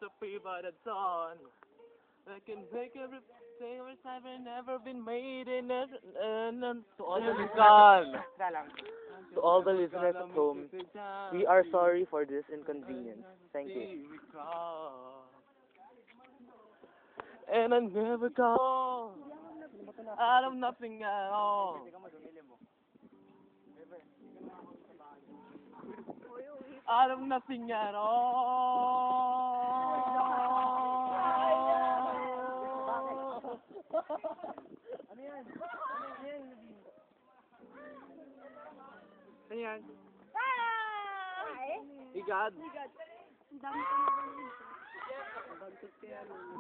a free by the dawn. I can make everything which I've never been made in it, and to all the gone. To all the listeners at home, we are sorry for this inconvenience. Thank you. And I never go out of nothing at all. Out of nothing at all. Ano yan? Ano yan? Higad. Ang dami ko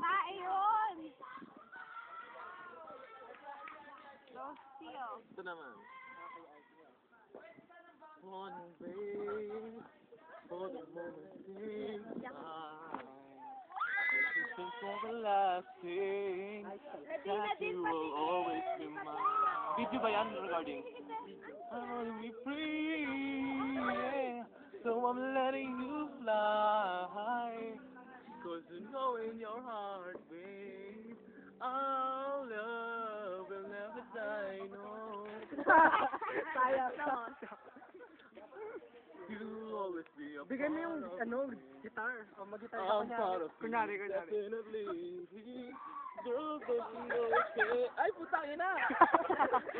na yun. Lostio. Ito naman. One day, for the moment in time, everything everlasting, that you will always be mine. Video ba yan regarding? I wanna be free, yeah. So I'm letting you fly, 'cause you know in your heart, babe, our love will never die, no. Kaya to. You'll always be a Bigyan mo yung, part of me. guitar. O, mag-guitar I'm part of Kunyari. you, definitely. Girl, don't you know it's it? Ay, putang ina!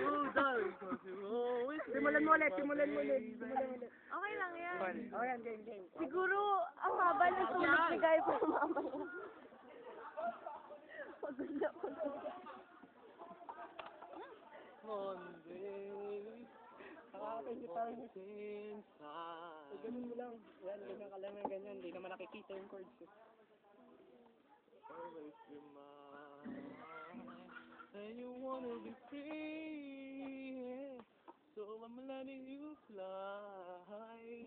Oh, darling, 'cause you always be Simulan mo ulit. Okay lang yan. O, yan, game. Siguro, ang haba ng sulit bigay ko mamaya. Pagod na ko. One day, Guitar niya. inside. Ganun mo lang. Yan, ganyan ka lang ng ganyan. Hindi naman nakikita yung chords. Always be mine. And you wanna be free, yeah. So I'm letting you fly.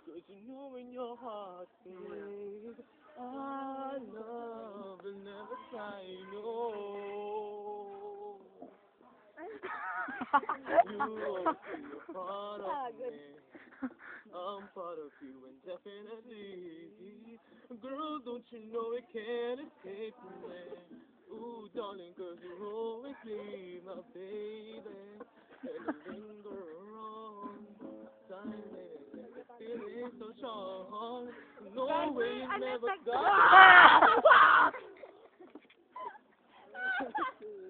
'Cause you know in your heart, babe, our love will never die, no. You always be a part of me. I'm part of you indefinitely. Girl, don't you know it can't escape me? Ooh, darling, 'cause you always be my baby. And I linger around, silent, feeling so strong. No way you never got.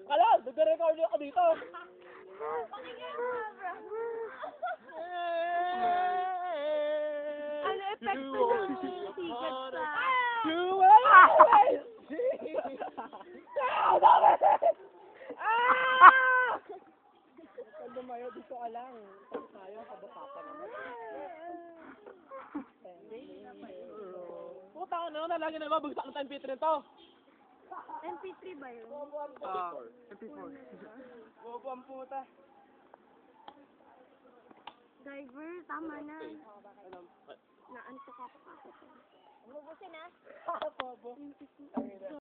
Ala, nag-record ako dito. Pakinggan mo, bro. Ano effect You ko always ng be a ticket part sa... of you always Pag lumayo dito ka lang. Tayo, kabukatan naman. Puta ka na, nalagi na ba? Bagsak ng MP3 to. MP3 ba yun? MP4. Bobo ang puta. Driver, tama na. Naantok ako. Umubusin na. Bobo.